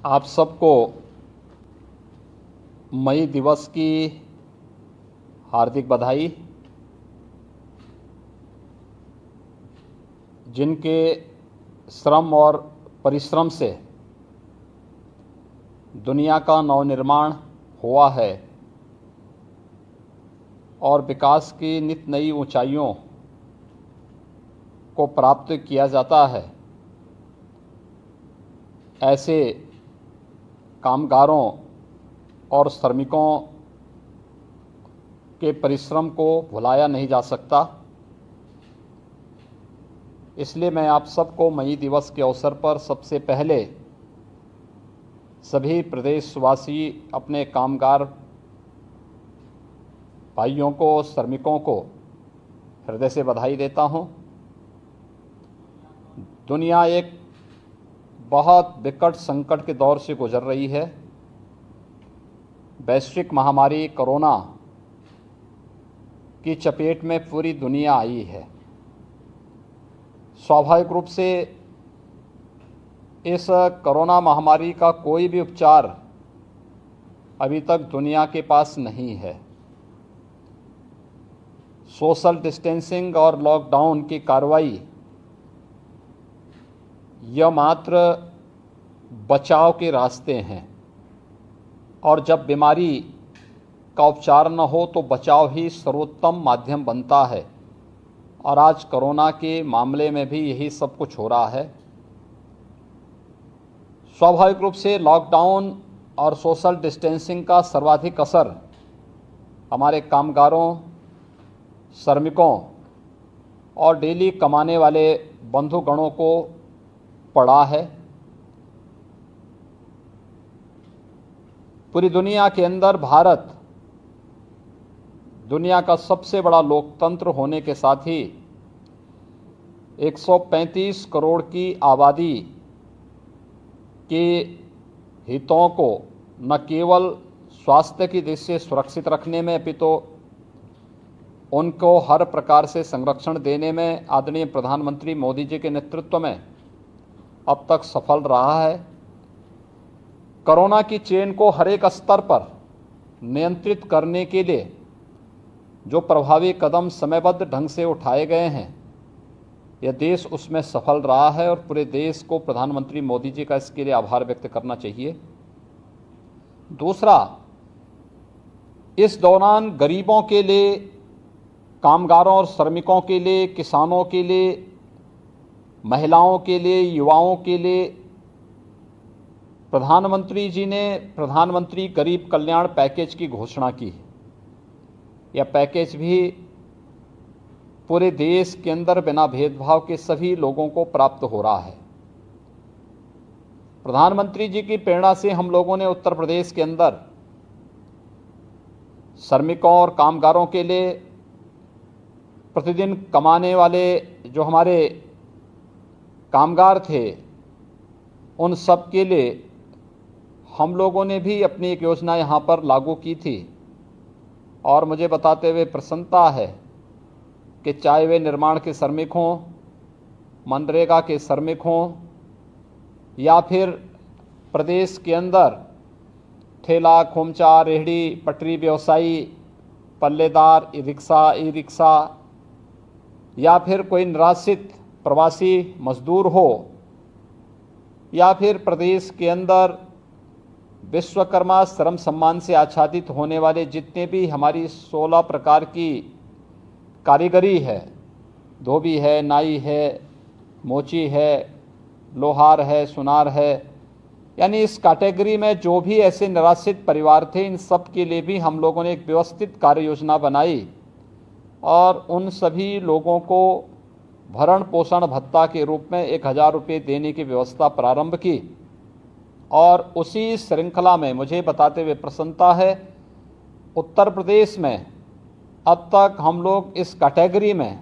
आप सबको मई दिवस की हार्दिक बधाई। जिनके श्रम और परिश्रम से दुनिया का नवनिर्माण हुआ है और विकास की नित नई ऊंचाइयों को प्राप्त किया जाता है, ऐसे कामगारों और श्रमिकों के परिश्रम को भुलाया नहीं जा सकता। इसलिए मैं आप सबको मई दिवस के अवसर पर सबसे पहले सभी प्रदेशवासी अपने कामगार भाइयों को, श्रमिकों को हृदय से बधाई देता हूं। दुनिया एक बहुत विकट संकट के दौर से गुजर रही है। वैश्विक महामारी कोरोना की चपेट में पूरी दुनिया आई है। स्वाभाविक रूप से इस कोरोना महामारी का कोई भी उपचार अभी तक दुनिया के पास नहीं है। सोशल डिस्टेंसिंग और लॉकडाउन की कार्रवाई यह मात्र बचाव के रास्ते हैं, और जब बीमारी का उपचार न हो तो बचाव ही सर्वोत्तम माध्यम बनता है। और आज कोरोना के मामले में भी यही सब कुछ हो रहा है। स्वाभाविक रूप से लॉकडाउन और सोशल डिस्टेंसिंग का सर्वाधिक असर हमारे कामगारों, श्रमिकों और डेली कमाने वाले बंधुगणों को पड़ा है। पूरी दुनिया के अंदर भारत दुनिया का सबसे बड़ा लोकतंत्र होने के साथ ही 135 करोड़ की आबादी के हितों को न केवल स्वास्थ्य की दृष्टि से सुरक्षित रखने में, अपितु उनको हर प्रकार से संरक्षण देने में आदरणीय प्रधानमंत्री मोदी जी के नेतृत्व में अब तक सफल रहा है। कोरोना की चेन को हर एक स्तर पर नियंत्रित करने के लिए जो प्रभावी कदम समयबद्ध ढंग से उठाए गए हैं, यह देश उसमें सफल रहा है और पूरे देश को प्रधानमंत्री मोदी जी का इसके लिए आभार व्यक्त करना चाहिए। दूसरा, इस दौरान गरीबों के लिए, कामगारों और श्रमिकों के लिए, किसानों के लिए, महिलाओं के लिए, युवाओं के लिए प्रधानमंत्री जी ने प्रधानमंत्री गरीब कल्याण पैकेज की घोषणा की। यह पैकेज भी पूरे देश के अंदर बिना भेदभाव के सभी लोगों को प्राप्त हो रहा है। प्रधानमंत्री जी की प्रेरणा से हम लोगों ने उत्तर प्रदेश के अंदर श्रमिकों और कामगारों के लिए, प्रतिदिन कमाने वाले जो हमारे कामगार थे, उन सब के लिए हम लोगों ने भी अपनी एक योजना यहाँ पर लागू की थी। और मुझे बताते हुए प्रसन्नता है कि चाहे वे निर्माण के श्रमिक हों, मनरेगा के श्रमिक हों, या फिर प्रदेश के अंदर ठेला, खोमचा, रेहड़ी, पटरी व्यवसायी, पल्लेदार, ई रिक्शा, या फिर कोई निराश्रित प्रवासी मजदूर हो, या फिर प्रदेश के अंदर विश्वकर्मा श्रम सम्मान से आच्छादित होने वाले जितने भी हमारी 16 प्रकार की कारीगरी है, धोबी है, नाई है, मोची है, लोहार है, सुनार है, यानी इस कैटेगरी में जो भी ऐसे निराश्रित परिवार थे, इन सब के लिए भी हम लोगों ने एक व्यवस्थित कार्य योजना बनाई और उन सभी लोगों को भरण पोषण भत्ता के रूप में 1000 रुपये देने की व्यवस्था प्रारंभ की। और उसी श्रृंखला में मुझे बताते हुए प्रसन्नता है, उत्तर प्रदेश में अब तक हम लोग इस कैटेगरी में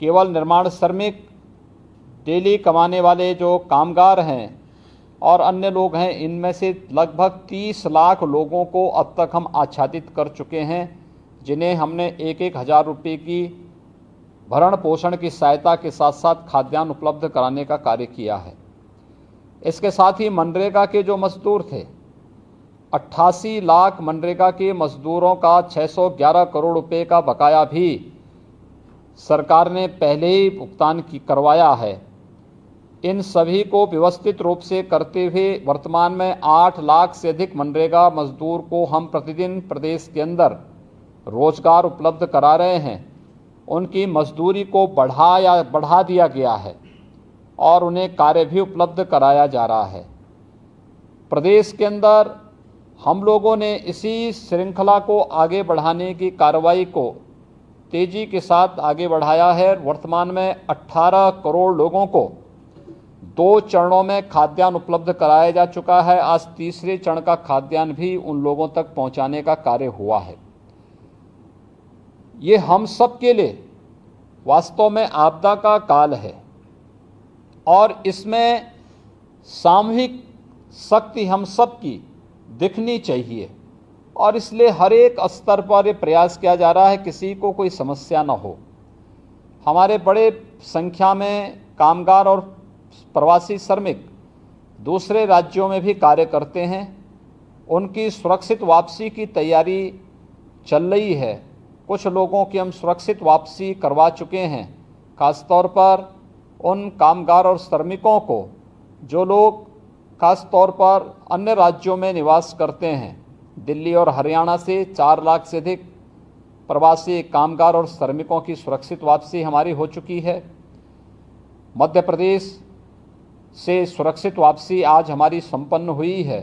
केवल निर्माण श्रमिक, डेली कमाने वाले जो कामगार हैं और अन्य लोग हैं, इनमें से लगभग 30 लाख लोगों को अब तक हम आच्छादित कर चुके हैं, जिन्हें हमने 1000 रुपये की भरण पोषण की सहायता के साथ साथ खाद्यान्न उपलब्ध कराने का कार्य किया है। इसके साथ ही मनरेगा के जो मजदूर थे, 88 लाख मनरेगा के मजदूरों का 611 करोड़ रुपए का बकाया भी सरकार ने पहले ही भुगतान करवाया है। इन सभी को व्यवस्थित रूप से करते हुए वर्तमान में 8 लाख से अधिक मनरेगा मजदूर को हम प्रतिदिन प्रदेश के अंदर रोजगार उपलब्ध करा रहे हैं। उनकी मजदूरी को बढ़ा दिया गया है और उन्हें कार्य भी उपलब्ध कराया जा रहा है। प्रदेश के अंदर हम लोगों ने इसी श्रृंखला को आगे बढ़ाने की कार्रवाई को तेजी के साथ आगे बढ़ाया है। वर्तमान में 18 करोड़ लोगों को 2 चरणों में खाद्यान्न उपलब्ध कराया जा चुका है। आज तीसरे चरण का खाद्यान्न भी उन लोगों तक पहुंचाने का कार्य हुआ है। ये हम सब के लिए वास्तव में आपदा का काल है और इसमें सामूहिक शक्ति हम सब की दिखनी चाहिए और इसलिए हर एक स्तर पर प्रयास किया जा रहा है किसी को कोई समस्या न हो। हमारे बड़े संख्या में कामगार और प्रवासी श्रमिक दूसरे राज्यों में भी कार्य करते हैं। उनकी सुरक्षित वापसी की तैयारी चल रही है। कुछ लोगों की हम सुरक्षित वापसी करवा चुके हैं। खासतौर पर उन कामगार और श्रमिकों को जो लोग खास तौर पर अन्य राज्यों में निवास करते हैं। दिल्ली और हरियाणा से 4 लाख से अधिक प्रवासी कामगार और श्रमिकों की सुरक्षित वापसी हमारी हो चुकी है। मध्य प्रदेश से सुरक्षित वापसी आज हमारी संपन्न हुई है।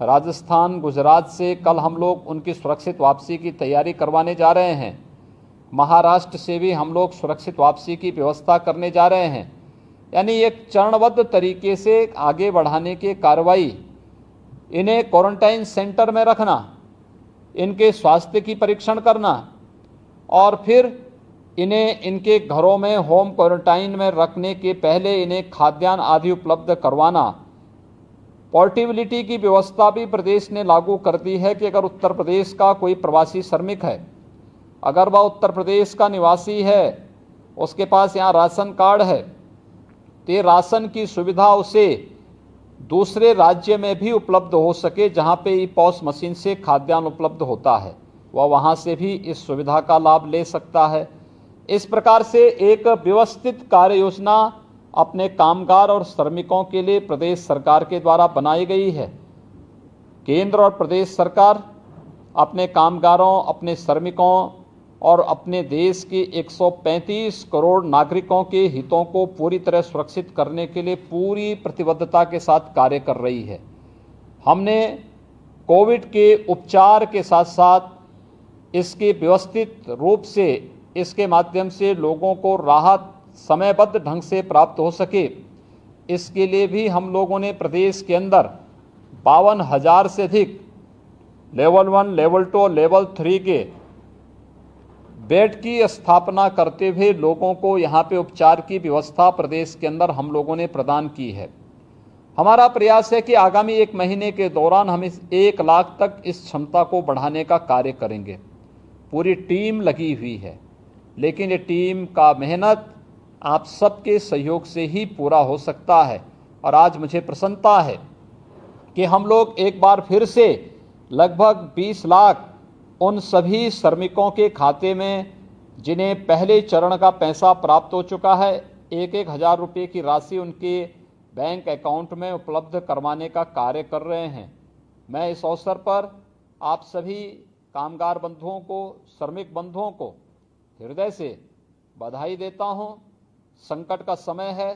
राजस्थान, गुजरात से कल हम लोग उनकी सुरक्षित वापसी की तैयारी करवाने जा रहे हैं। महाराष्ट्र से भी हम लोग सुरक्षित वापसी की व्यवस्था करने जा रहे हैं। यानी एक चरणबद्ध तरीके से आगे बढ़ाने की कार्रवाई, इन्हें क्वारंटाइन सेंटर में रखना, इनके स्वास्थ्य की परीक्षण करना और फिर इन्हें इनके घरों में होम क्वारंटाइन में रखने के पहले इन्हें खाद्यान्न आदि उपलब्ध करवाना। पोर्टेबिलिटी की व्यवस्था भी प्रदेश ने लागू कर दी है कि अगर उत्तर प्रदेश का कोई प्रवासी श्रमिक है, अगर वह उत्तर प्रदेश का निवासी है, उसके पास यहाँ राशन कार्ड है, तो ये राशन की सुविधा उसे दूसरे राज्य में भी उपलब्ध हो सके जहाँ पे ई-पॉस मशीन से खाद्यान्न उपलब्ध होता है, वह वहाँ से भी इस सुविधा का लाभ ले सकता है। इस प्रकार से एक व्यवस्थित कार्य योजना अपने कामगार और श्रमिकों के लिए प्रदेश सरकार के द्वारा बनाई गई है। केंद्र और प्रदेश सरकार अपने कामगारों, अपने श्रमिकों और अपने देश के 135 करोड़ नागरिकों के हितों को पूरी तरह सुरक्षित करने के लिए पूरी प्रतिबद्धता के साथ कार्य कर रही है। हमने कोविड के उपचार के साथ साथ इसके व्यवस्थित रूप से इसके माध्यम से लोगों को राहत समयबद्ध ढंग से प्राप्त हो सके, इसके लिए भी हम लोगों ने प्रदेश के अंदर 52,000 से अधिक लेवल 1, लेवल 2, लेवल 3 के बेड की स्थापना करते हुए लोगों को यहाँ पे उपचार की व्यवस्था प्रदेश के अंदर हम लोगों ने प्रदान की है। हमारा प्रयास है कि आगामी 1 महीने के दौरान हम इस 1 लाख तक इस क्षमता को बढ़ाने का कार्य करेंगे। पूरी टीम लगी हुई है, लेकिन ये टीम का मेहनत आप सबके सहयोग से ही पूरा हो सकता है। और आज मुझे प्रसन्नता है कि हम लोग एक बार फिर से लगभग 20 लाख उन सभी श्रमिकों के खाते में जिन्हें पहले चरण का पैसा प्राप्त हो चुका है, 1-1 हज़ार रुपये की राशि उनके बैंक अकाउंट में उपलब्ध करवाने का कार्य कर रहे हैं। मैं इस अवसर पर आप सभी कामगार बंधुओं को, श्रमिक बंधुओं को हृदय से बधाई देता हूं। संकट का समय है,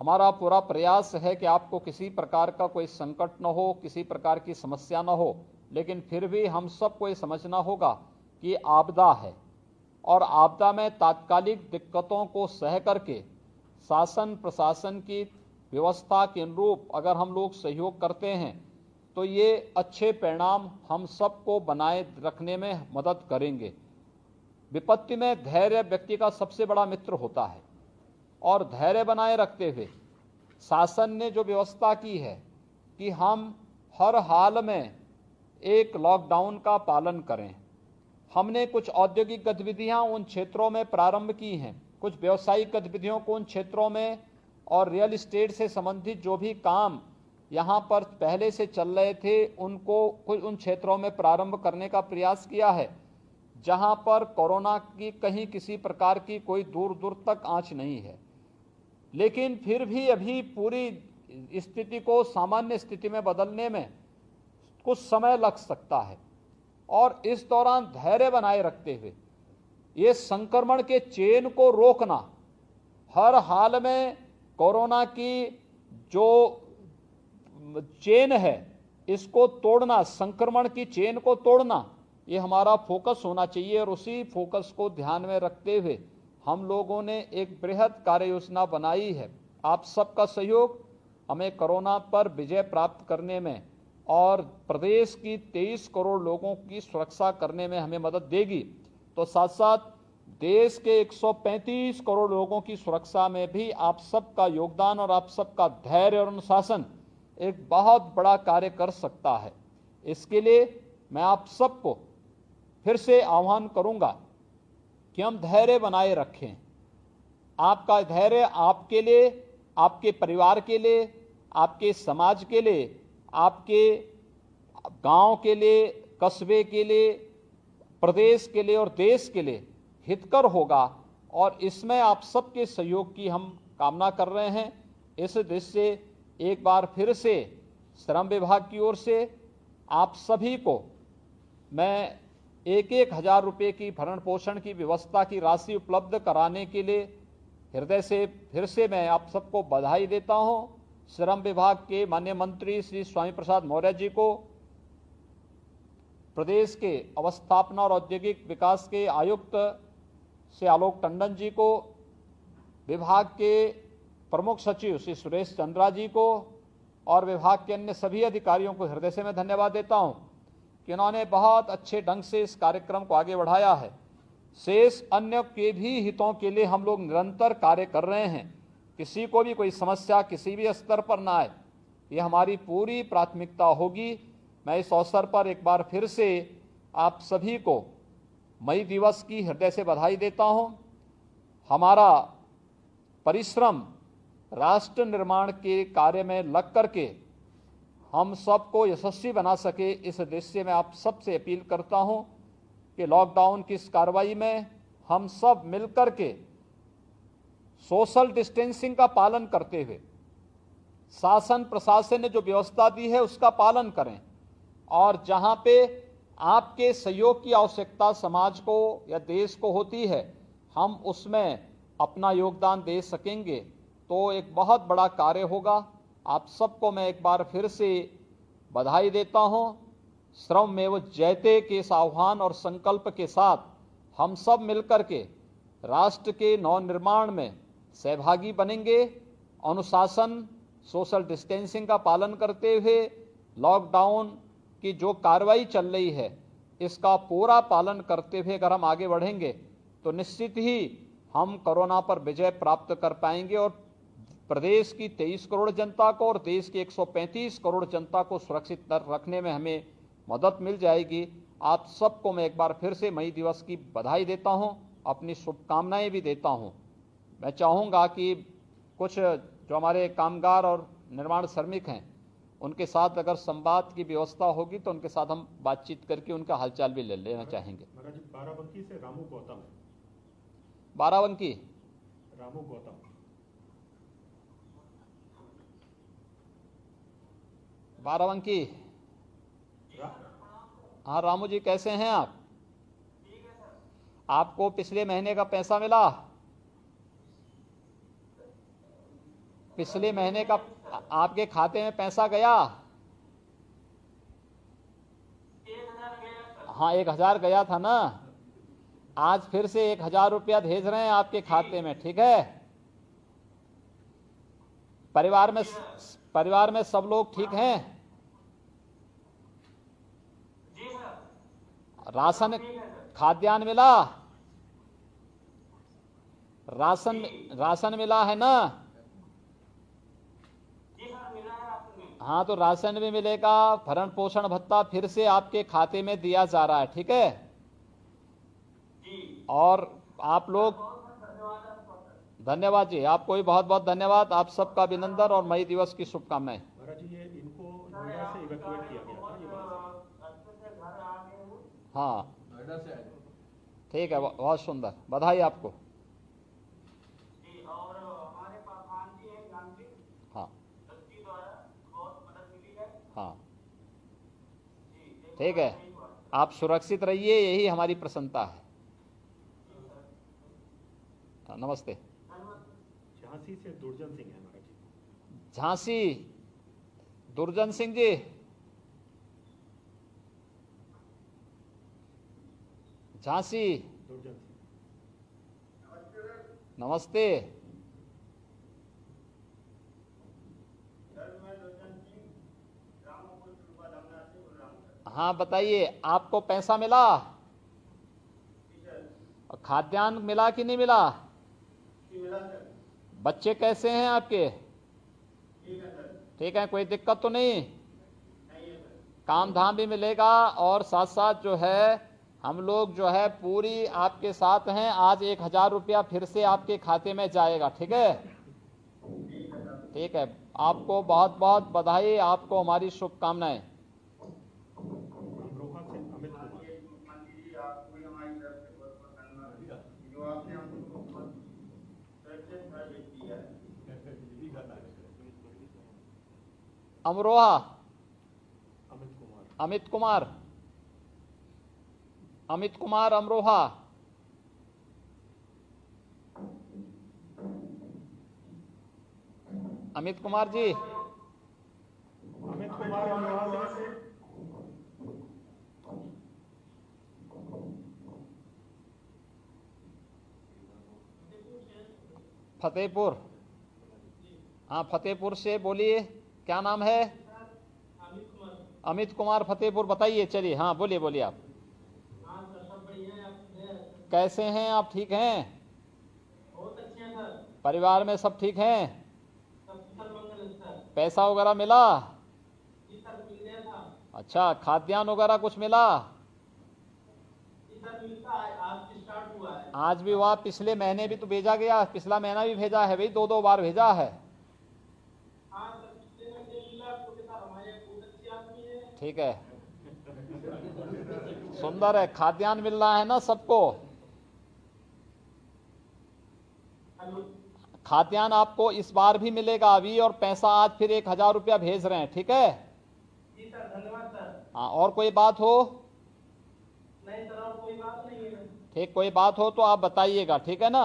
हमारा पूरा प्रयास है कि आपको किसी प्रकार का कोई संकट न हो, किसी प्रकार की समस्या न हो, लेकिन फिर भी हम सबको ये समझना होगा कि आपदा है और आपदा में तात्कालिक दिक्कतों को सह करके शासन प्रशासन की व्यवस्था के अनुरूप अगर हम लोग सहयोग करते हैं तो ये अच्छे परिणाम हम सबको बनाए रखने में मदद करेंगे। विपत्ति में धैर्य व्यक्ति का सबसे बड़ा मित्र होता है और धैर्य बनाए रखते हुए शासन ने जो व्यवस्था की है कि हम हर हाल में एक लॉकडाउन का पालन करें। हमने कुछ औद्योगिक गतिविधियां उन क्षेत्रों में प्रारंभ की हैं, कुछ व्यावसायिक गतिविधियों को उन क्षेत्रों में और रियल इस्टेट से संबंधित जो भी काम यहाँ पर पहले से चल रहे थे उनको कुछ उन क्षेत्रों में प्रारंभ करने का प्रयास किया है जहाँ पर कोरोना की कहीं किसी प्रकार की कोई दूर दूर तक आंच नहीं है। लेकिन फिर भी अभी पूरी स्थिति को सामान्य स्थिति में बदलने में कुछ समय लग सकता है और इस दौरान धैर्य बनाए रखते हुए ये संक्रमण के चेन को रोकना, हर हाल में कोरोना की जो चेन है इसको तोड़ना, संक्रमण की चेन को तोड़ना, ये हमारा फोकस होना चाहिए। और उसी फोकस को ध्यान में रखते हुए हम लोगों ने एक बृहद कार्य योजना बनाई है। आप सबका सहयोग हमें कोरोना पर विजय प्राप्त करने में और प्रदेश की 23 करोड़ लोगों की सुरक्षा करने में हमें मदद देगी। तो साथ साथ देश के 135 करोड़ लोगों की सुरक्षा में भी आप सबका योगदान और आप सबका धैर्य और अनुशासन एक बहुत बड़ा कार्य कर सकता है। इसके लिए मैं आप सबको फिर से आह्वान करूंगा कि हम धैर्य बनाए रखें। आपका धैर्य आपके लिए, आपके परिवार के लिए, आपके समाज के लिए, आपके गांव के लिए, कस्बे के लिए, प्रदेश के लिए और देश के लिए हितकर होगा और इसमें आप सबके सहयोग की हम कामना कर रहे हैं। इस दृष्टि से एक बार फिर से श्रम विभाग की ओर से आप सभी को मैं 1,000 रुपये की भरण पोषण की व्यवस्था की राशि उपलब्ध कराने के लिए हृदय से फिर से मैं आप सबको बधाई देता हूं। श्रम विभाग के माननीय मंत्री श्री स्वामी प्रसाद मौर्य जी को, प्रदेश के अवस्थापना और औद्योगिक विकास के आयुक्त श्री आलोक टंडन जी को, विभाग के प्रमुख सचिव श्री सुरेश चंद्रा जी को और विभाग के अन्य सभी अधिकारियों को हृदय से मैं धन्यवाद देता हूं कि उन्होंने बहुत अच्छे ढंग से इस कार्यक्रम को आगे बढ़ाया है। शेष अन्य के भी हितों के लिए हम लोग निरंतर कार्य कर रहे हैं। किसी को भी कोई समस्या किसी भी स्तर पर ना आए, ये हमारी पूरी प्राथमिकता होगी। मैं इस अवसर पर एक बार फिर से आप सभी को मई दिवस की हृदय से बधाई देता हूं। हमारा परिश्रम राष्ट्र निर्माण के कार्य में लग करके हम सबको यशस्वी बना सके, इस दृष्टि में आप सबसे अपील करता हूं कि लॉकडाउन की इस कार्रवाई में हम सब मिलकर के सोशल डिस्टेंसिंग का पालन करते हुए शासन प्रशासन ने जो व्यवस्था दी है उसका पालन करें और जहां पे आपके सहयोग की आवश्यकता समाज को या देश को होती है हम उसमें अपना योगदान दे सकेंगे तो एक बहुत बड़ा कार्य होगा। आप सबको मैं एक बार फिर से बधाई देता हूं। श्रममेव जयते के इस आह्वान और संकल्प के साथ हम सब मिलकर के राष्ट्र के नवनिर्माण में सहभागी बनेंगे। अनुशासन, सोशल डिस्टेंसिंग का पालन करते हुए लॉकडाउन की जो कार्रवाई चल रही है इसका पूरा पालन करते हुए अगर हम आगे बढ़ेंगे तो निश्चित ही हम कोरोना पर विजय प्राप्त कर पाएंगे और प्रदेश की 23 करोड़ जनता को और देश की 135 करोड़ जनता को सुरक्षित रखने में हमें मदद मिल जाएगी। आप सबको मैं एक बार फिर से मई दिवस की बधाई देता हूं, अपनी शुभकामनाएं भी देता हूं। मैं चाहूँगा कि कुछ जो हमारे कामगार और निर्माण श्रमिक हैं उनके साथ अगर संवाद की व्यवस्था होगी तो उनके साथ हम बातचीत करके उनका हालचाल भी ले लेना चाहेंगे। बाराबंकी से रामू गौतम। बाराबंकी रामू गौतम। बाराबंकी। हाँ रामू जी, कैसे हैं आप? आपको पिछले महीने का पैसा मिला? पिछले महीने का आपके खाते में पैसा गया? हाँ 1,000 गया था ना। आज फिर से 1,000 रुपया भेज रहे हैं आपके खाते में, ठीक है? परिवार में सब लोग ठीक हैं? राशन खाद्यान्न मिला? राशन मिला है ना? हाँ तो राशन भी मिलेगा, भरण पोषण भत्ता फिर से आपके खाते में दिया जा रहा है, ठीक है? और आप लोग धन्यवाद जी, आपको भी बहुत बहुत धन्यवाद। आप सबका अभिनंदन और मई दिवस की शुभकामनाएं। महाराज जी, ये इनको नोएडा से इवैक्यूएट किया गया था, ये वहाँ से। हाँ, ठीक है, बहुत सुंदर, बधाई आपको। और हमारे पासवान जी हैं जानकी, हाँ ट्रस्टी द्वारा बहुत मदद मिली है हाँ, जी। ठीक है, आप सुरक्षित रहिए, यही हमारी प्रसन्नता है। हाँ, नमस्ते। झांसी से दुर्जन सिंह है महाराज जी। झांसी दुर्जन सिंह जी, झांसी, दुर्जन सिंह। नमस्ते। हाँ बताइए, आपको पैसा मिला, खाद्यान्न मिला कि नहीं मिला? बच्चे कैसे हैं आपके? ठीक है, कोई दिक्कत तो नहीं? काम धाम भी मिलेगा और साथ साथ जो है हम लोग जो है पूरी आपके साथ हैं। आज 1000 रुपया फिर से आपके खाते में जाएगा, ठीक है? ठीक है, आपको बहुत बहुत बधाई, आपको हमारी शुभकामनाएं। अमरोहा से अमित कुमार। अमरोहा अमित कुमार। अमित कुमार, अमित कुमार अमरोहा। अमित कुमार जी, अमित कुमार अमरोहा से। फतेहपुर, हाँ फतेहपुर से बोलिए, क्या नाम है? अमित कुमार फतेहपुर, बताइए, चलिए, हाँ बोलिए बोलिए आप। कैसे हैं आप, ठीक हैं? बहुत अच्छे हैं सर। परिवार में सब ठीक हैं? सब कुशल मंगल है सर। पैसा वगैरह मिला? जी सर, मिल गया था। अच्छा, खाद्यान्न वगैरह कुछ मिला? जी सर, मिलता है, आज से स्टार्ट हुआ है। आज भी हुआ, पिछले महीने भी तो भेजा गया, पिछला महीना भी भेजा है भाई, 2-2 बार भेजा है। हाँ सर, पिछले महीने मिला, क्योंकि सर हमारे बहुत अच्छे आदमी है। ठीक है, सुंदर है, खाद्यान्न मिल रहा है ना सबको? हेलो। खाद्यान्न आपको इस बार भी मिलेगा अभी, और पैसा आज फिर 1000 रुपया भेज रहे हैं, ठीक है? जी सर, धन्यवाद सर। हाँ, और कोई बात हो? नहीं सर, और कोई बात नहीं है। ठीक, कोई बात हो तो आप बताइएगा, ठीक है ना?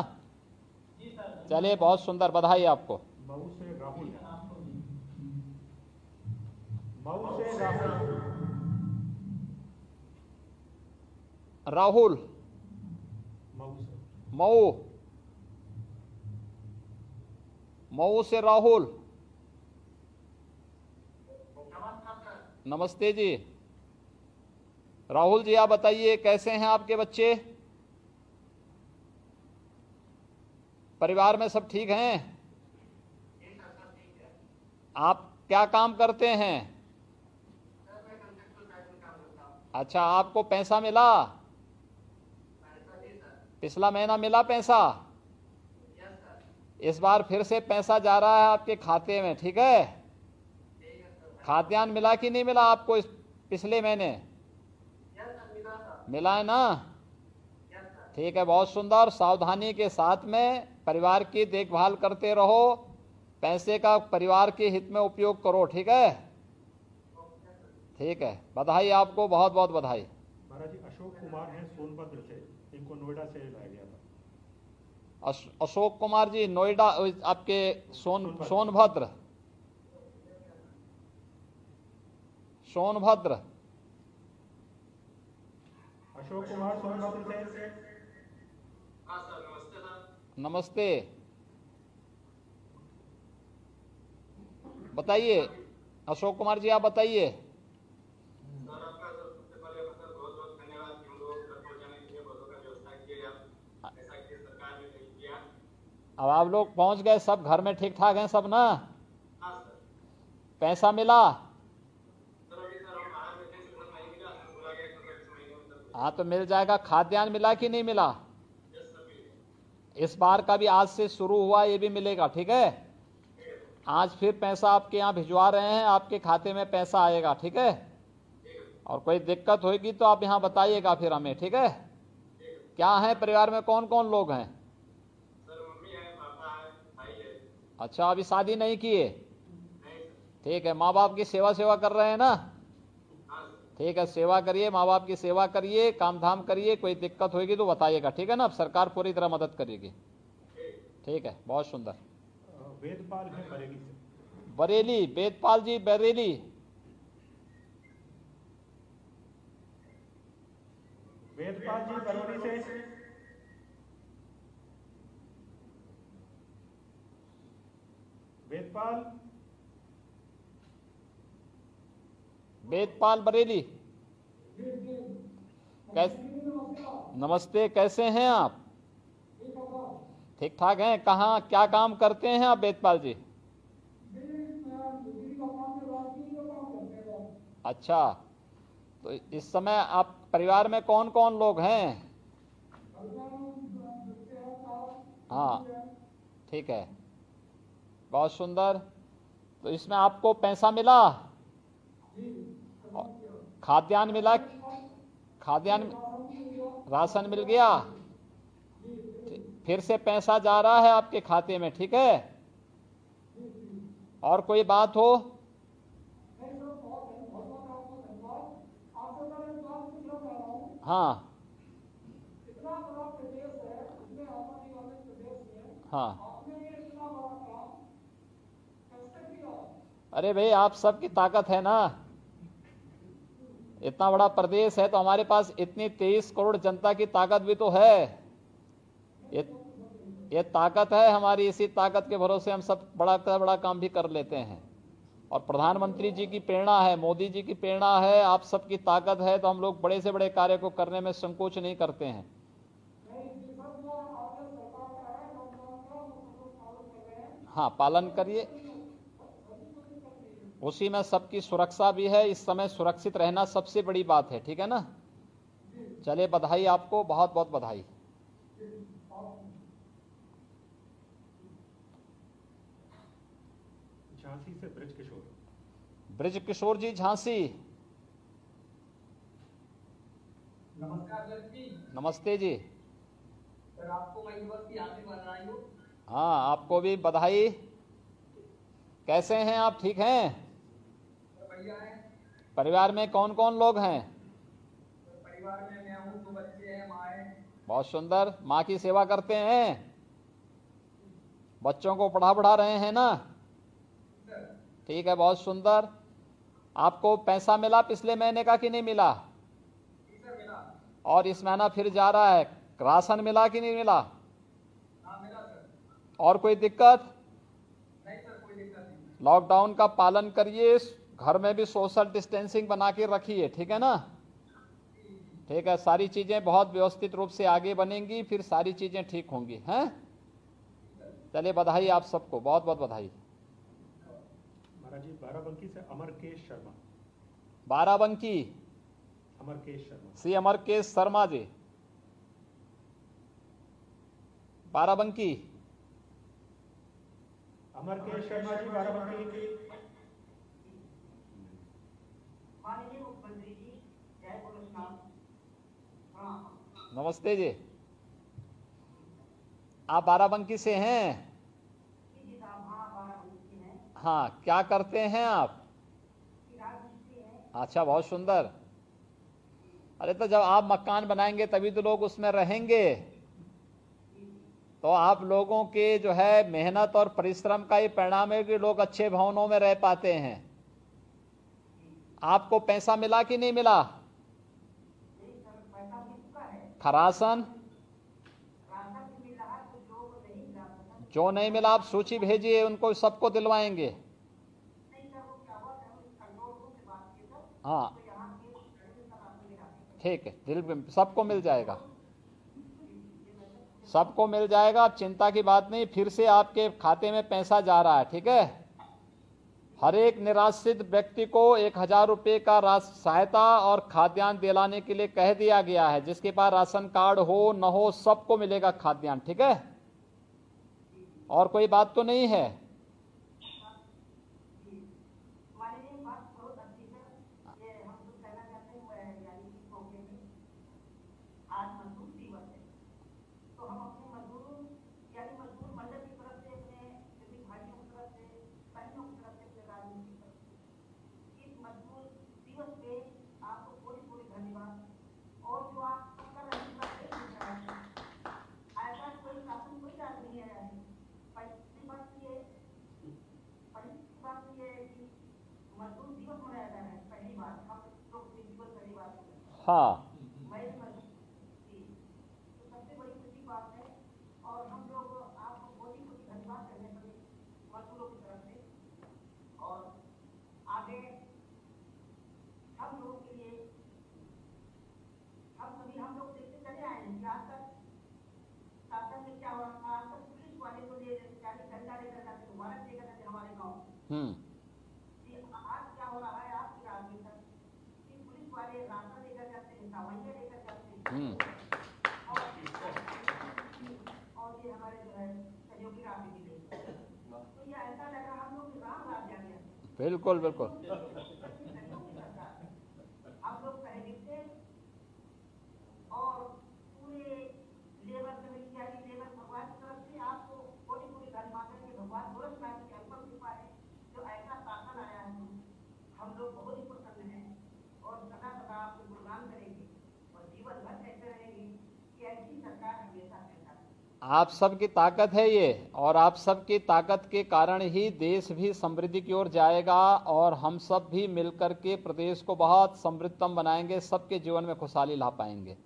जी सर। चलिए, बहुत सुंदर, बधाई आपको। मऊ से राहुल। मऊ से राहुल। राहुल, मऊ से। मऊ, मऊ से राहुल, नमस्कार सर। नमस्ते जी। राहुल जी, आप बताइए, कैसे हैं आपके बच्चे? परिवार में सब ठीक हैं? जी सर, सब ठीक है। आप क्या काम करते हैं? सर, मैं कंस्ट्रक्शन साइट में काम करता हूँ। अच्छा, आपको पैसा मिला? पैसा जी सर। पिछला महीना मिला पैसा? Yes sir. इस बार फिर से पैसा जा रहा है आपके खाते में, ठीक है? ठीक है सर। खाद्यान्न मिला कि नहीं मिला आपको इस पिछले महीने? यस सर, मिला सर। मिला है ना? Yes sir. ठीक है, बहुत सुंदर। सावधानी के साथ में परिवार की देखभाल करते रहो, पैसे का परिवार के हित में उपयोग करो, ठीक है? ठीक है, बधाई आपको, बहुत बहुत बधाई। महाराज जी, अशोक कुमार हैं सोनभद्र से, इनको नोएडा से लाया गया था। अशोक कुमार जी, नोएडा, आपके सोनभद्र, सोनभद्र। अशोक कुमार सोनभद्र से। हाँ सर, नमस्ते सर। नमस्ते, बताइए अशोक कुमार जी, आप बताइए। सर आपका सबसे पहले सर बहुत बहुत धन्यवाद कि हम लोग तक पहुंचाने के लिए बसों का व्यवस्था किया, ऐसा कि सरकार ने नहीं किया। अब आप लोग पहुंच गए, सब घर में ठीक ठाक हैं सब ना? हाँ सर। पैसा मिला? सर अभी सर हम बाहर में थे, सर नहीं मिला, सर बोला गया कि सर इस महीने में सर। हाँ, तो मिल जाएगा। खाद्यान्न मिला कि नहीं मिला? यस सर, मिल गया। इस बार का भी आज से शुरू हुआ, ये भी मिलेगा, ठीक है। आज फिर पैसा आपके यहाँ भिजवा रहे हैं, आपके खाते में पैसा आएगा, ठीक है। और कोई दिक्कत होगी तो आप यहाँ बताइएगा फिर हमें, ठीक है। क्या है परिवार में, कौन कौन लोग हैं? सर मम्मी है, पापा है, भाई है। अच्छा, अभी शादी नहीं किए? नहीं सर। ठीक है, माँ बाप की सेवा कर रहे हैं ना? हाँ सर। ठीक है, सेवा करिए, माँ बाप की सेवा करिए, काम धाम करिए, कोई दिक्कत होगी तो बताइएगा, ठीक है ना। अब सरकार पूरी तरह मदद करेगी, ठीक है। बहुत सुंदर। वेदपाल है बरेली से। बरेली, वेदपाल जी बरेली। वेदपाल जी बरेली से। वेदपाल। वेदपाल बरेली, नमस्ते, कैसे हैं आप? ठीक ठाक हैं। कहाँ क्या काम करते हैं आप वेदपाल जी? अच्छा, तो इस समय आप परिवार में कौन कौन लोग हैं? हाँ, ठीक है, बहुत सुंदर। तो इसमें आपको पैसा मिला, खाद्यान्न मिला, खाद्यान्न राशन मिल गया, फिर से पैसा जा रहा है आपके खाते में, ठीक है। और कोई बात हो? हाँ हाँ, अरे भाई, आप सबकी ताकत है ना। इतना बड़ा प्रदेश है तो हमारे पास इतनी 23 करोड़ जनता की ताकत भी तो है। ये ताकत है हमारी, इसी ताकत के भरोसे हम सब बड़ा से बड़ा काम भी कर लेते हैं। और प्रधानमंत्री जी की प्रेरणा है, मोदी जी की प्रेरणा है, आप सबकी ताकत है, तो हम लोग बड़े से बड़े कार्य को करने में संकोच नहीं करते हैं। हाँ, पालन करिए, उसी में सबकी सुरक्षा भी है। इस समय सुरक्षित रहना सबसे बड़ी बात है, ठीक है ना। चलिए, बधाई आपको, बहुत बहुत बधाई। झांसी से ब्रिज किशोर। ब्रिज किशोर जी, झांसी। नमस्कार सर जी। नमस्ते जी। सर आपको मैं दिवस की हार्दिक बधाई हो। हाँ, आपको भी बधाई। कैसे हैं आप, ठीक हैं? बढ़िया है। परिवार में कौन कौन लोग हैं? परिवार में मैं हूँ, 2 बच्चे हैं, माँ है। बहुत सुंदर। माँ की सेवा करते हैं, बच्चों को पढ़ा रहे हैं ना? ठीक है, बहुत सुंदर। आपको पैसा मिला पिछले महीने का कि नहीं मिला? सर मिला। और इस महीना फिर जा रहा है, राशन मिला कि नहीं मिला? हाँ मिला सर। और कोई दिक्कत? नहीं सर, कोई दिक्कत नहीं। लॉकडाउन का पालन करिए, घर में भी सोशल डिस्टेंसिंग बना के रखिए, ठीक है ना। ठीक है, सारी चीजें बहुत व्यवस्थित रूप से आगे बनेंगी, फिर सारी चीजें ठीक होंगी, हैं। चलिए, बधाई आप सबको, बहुत बहुत बधाई। महाराज जी बाराबंकी से अमरकेश शर्मा। बाराबंकी, अमरकेश शर्मा। श्री अमरकेश शर्मा जी, बाराबंकी। अमरकेश शर्मा जी बाराबंकी। माननीय मुख्यमंत्री जी, जय भोलेनाथ। हाँ नमस्ते जी। आप बाराबंकी से हैं? जी साहब, हाँ बाराबंकी हैं। हाँ, क्या करते हैं आप? राजमिस्त्री हैं। अच्छा, बहुत सुंदर। अरे, तो जब आप मकान बनाएंगे तभी तो लोग उसमें रहेंगे। तो आप लोगों के जो है मेहनत और परिश्रम का ही परिणाम है कि लोग अच्छे भवनों में रह पाते हैं। आपको पैसा मिला कि नहीं मिला? नहीं सर, पैसा मिल चुका है। राशन? राशन भी मिल रहा है, कुछ लोगों को नहीं मिला सर। जो नहीं मिला आप सूची भेजिए, उनको सबको दिलवाएंगे। नहीं सर, वो क्या हुआ, हम कंट्रोल रूम से बात की सर। हाँ, तो यहाँ के राशन मिला है। ठीक है, दिल सबको मिल जाएगा, सबको मिल जाएगा। आप चिंता की बात नहीं, फिर से आपके खाते में पैसा जा रहा है, ठीक है। हर एक निराश्रित व्यक्ति को 1000 रुपये का सहायता और खाद्यान्न दिलाने के लिए कह दिया गया है। जिसके पास राशन कार्ड हो न हो, सबको मिलेगा खाद्यान्न, ठीक है। और कोई बात तो नहीं है। माननीय बात बहुत अच्छी है। ये हम तो कहना चाहते हैं यानी कि मौके में आज मजदूर दिवस है, तो हम अपने मजदूरों यानी मजदूर मंडल की तरफ से अपने सभी भाइयों की तरफ से बहनों की तरफ से अपने राजनीति की तरफ से इस मजदूर दिवस पे आपको पूरी पूरी धन्यवाद। और जो आप कर रहे हैं ऐसा कोई शासन कोई राज नहीं आया है। पहली बात ये है कि मजदूर दिवस मनाया जा रहा है। पहली बात हम लोग दिवस पहली बात हाँ, मैं जी, तो सबसे बड़ी खुशी बात है। और हम लोग आपको बहुत ही धन्यवाद करने पड़े मजदूरों की तरफ से। और आगे हम लोगों के लिए हम लोग देखते चले आए हैं कि आज तक शासन में क्या हो रहा था। आज तक पुलिस वाले को ले यानी डंडा लेकर जाते दोबारा लेकर जाते हमारे गाँव। आज क्या हो रहा है आपकी राजनीति तक कि पुलिस वाले रास्ता लेकर जाते हैं, दवाइयाँ लेकर जाते हैं। और ये हमारे जो है सहयोगी राजनीति नहीं। तो ये ऐसा लग रहा हम लोग राम राज आ गया। बिल्कुल बिल्कुल। हम लोग सहयोगी थे और पूरे लेबर कमेटी यानी लेबर भगवान की तरफ से आपको पूरी पूरी धन्यवाद है कि भगवान गोरखनाथ की अल्पम कृपा है जो ऐसा शासन आया है। हम लोग बहुत ही प्रसन्न हैं और सदा सदा आपको गुणगान करेंगे और जीवन भर कहते रहेंगे कि ऐसी सरकार हमेशा रहता है। आप सबकी ताकत है ये, और आप सबकी ताकत के कारण ही देश भी समृद्धि की ओर जाएगा और हम सब भी मिलकर के प्रदेश को बहुत समृद्धतम बनाएंगे, सबके जीवन में खुशहाली ला पाएंगे।